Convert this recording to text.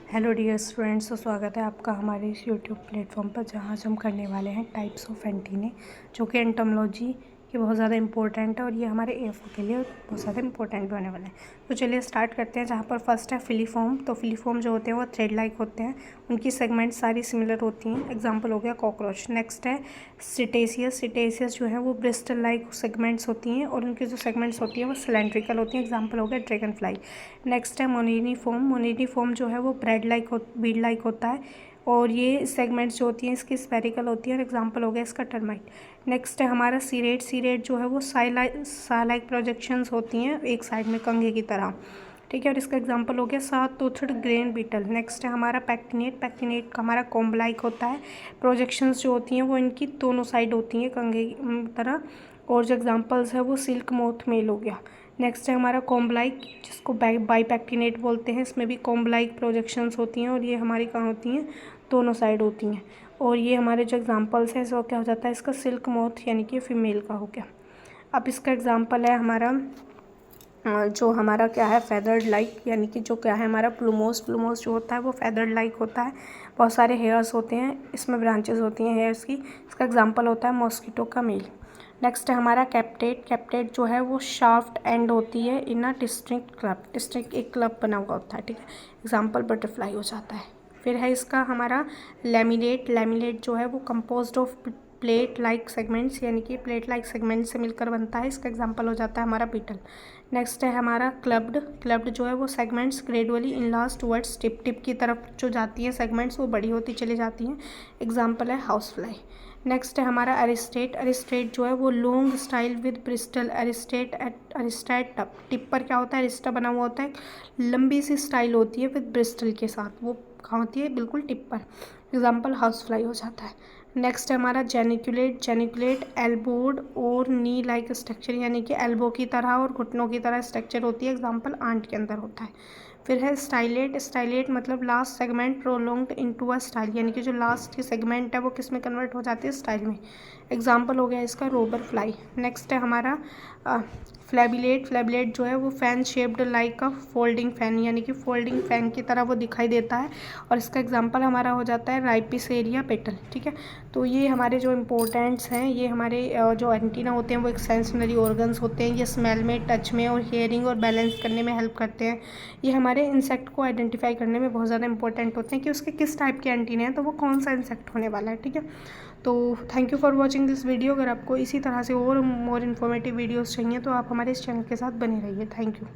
Hello dear students, तो स्वागत है आपका हमारे इस यूट्यूब प्लेटफॉर्म पर, जहाँ आज हम करने वाले हैं टाइप्स ऑफ एंटीने, जो कि एंटोमोलॉजी के बहुत ज़्यादा इंपॉर्टेंट है और ये हमारे एएफओ के लिए बहुत ज़्यादा इंपॉर्टेंट भी होने वाले हैं। तो चलिए स्टार्ट करते हैं। जहाँ पर फर्स्ट है फिलीफॉर्म। तो फिलीफॉर्म जो होते हैं वो थ्रेड लाइक होते हैं, उनकी सेगमेंट सारी सिमिलर होती हैं। एग्जाम्पल हो गया कॉकरोच। नेक्स्ट है सिटेसियस। सिटेसियस जो है वो ब्रिस्टल लाइक सेगमेंट्स होती हैं और उनकी जो सेगमेंट्स होती हैं वो सिलेंड्रिकल होती हैं। एग्जाम्पल हो गया ड्रैगन फ्लाई। नेक्स्ट है मोनिनिफॉर्म। मोनिनिफॉर्म जो है वो बीड लाइक होता है और ये सेगमेंट्स जो होती हैं इसकी स्पेरिकल होती है और एग्जांपल हो गया इसका टर्माइट। नेक्स्ट है हमारा सीरेट। सीरेट जो है वो सा लाइक प्रोजेक्शंस होती हैं एक साइड में कंघे की तरह, ठीक है, और इसका एग्जांपल हो गया सात टूथड ग्रेन बीटल। नेक्स्ट है हमारा पैक्टिनेट। पैक्टिनेट का हमारा कॉम्ब लाइक होता है, प्रोजेक्शंस जो होती हैं वो इनकी दोनों साइड होती हैं कंघे की तरह, और जो एग्जांपल्स है वो सिल्क मोथ मेल हो गया। नेक्स्ट है हमारा कॉम्ब लाइक, जिसको बाईपैक्टिनेट बोलते हैं। इसमें भी कॉम्ब लाइक प्रोजेक्शंस होती हैं और ये हमारी कहाँ होती हैं, दोनों साइड होती हैं। और ये हमारे जो एग्जांपल्स हैं इसका क्या हो जाता है, इसका सिल्क मोथ यानी कि फीमेल का हो गया। अब इसका एग्जांपल है हमारा जो हमारा क्या है फेदर्ड लाइक, यानी कि जो क्या है हमारा प्लूमोस। प्लूमोस जो होता है वो फेदर्ड लाइक होता है, बहुत सारे हेयर्स होते हैं, इसमें ब्रांचेस होती हैं हेयर्स की। इसका एग्जांपल होता है मॉस्किटो का मेल। नेक्स्ट है हमारा कैप्टेट। कैप्टेट जो है वो शाफ्ट एंड होती है इन अ डिस्ट्रिक्ट क्लब। डिस्ट्रिक्ट एक क्लब बना हुआ होता है, ठीक है, एग्जांपल बटरफ्लाई हो जाता है। फिर है इसका हमारा लैमिनेट। लैमिनेट जो है वो composed of plate like segments, यानी कि प्लेट लाइक सेगमेंट से मिलकर बनता है। इसका एग्जांपल हो जाता है हमारा बीटल। नेक्स्ट है हमारा क्लब्ड। क्लब्ड जो है वो segments gradually in last towards tip. Tip की तरफ जो जाती हैं सेगमेंट्स वो बड़ी होती चली जाती हैं। एग्जांपल है हाउस फ्लाई। नेक्स्ट है हमारा अरिस्टेट। अरिस्टेट जो है वो long style with bristle. Aristate tip पर क्या होता है, अरिस्टा बना हुआ होता है, लंबी सी स्टाइल होती है विद ब्रिस्टल के साथ, वो कहाँ होती है, बिल्कुल टिप पर। एग्जाम्पल हाउस फ्लाई हो जाता है। नेक्स्ट है हमारा जेनिकुलेट। जेनिकुलेट एल्बोड और नी लाइक स्ट्रक्चर, यानी कि एल्बो की तरह और घुटनों की तरह स्ट्रक्चर होती है। एग्जाम्पल आंट के अंदर होता है। फिर है स्टाइलेट। स्टाइलेट मतलब last segment prolonged into a style, यानी कि जो लास्ट की सेगमेंट है वो किस में कन्वर्ट हो जाती है, स्टाइल में। एग्जाम्पल हो गया इसका रोबर फ्लाई। नेक्स्ट है हमारा फ्लैबिलेट। फ्लैबिलेट जो है वो फैन शेप्ड लाइक अ फोल्डिंग फैन, यानी कि फोल्डिंग फैन की तरह वो दिखाई देता है और इसका एग्जांपल हमारा हो जाता है राइपिसेरिया पेटल, ठीक है। तो ये हमारे जो इम्पोर्टेंट्स हैं, ये हमारे जो एंटीना होते हैं वो एक सेंसरी ऑर्गन्स होते हैं। ये स्मेल में, टच में और हियरिंग और बैलेंस करने में हेल्प करते हैं। ये हमारे इंसेक्ट को आइडेंटिफाई करने में बहुत ज़्यादा इंपॉर्टेंट होते हैं कि उसके किस टाइप के एंटीने हैं, तो वो कौन सा इंसेक्ट होने वाला है, ठीक है। तो thank you for watching this video. अगर आपको इसी तरह से और मोर इन्फॉर्मेटिव वीडियोस चाहिए तो आप हमारे इस चैनल के साथ बने रहिए। Thank you.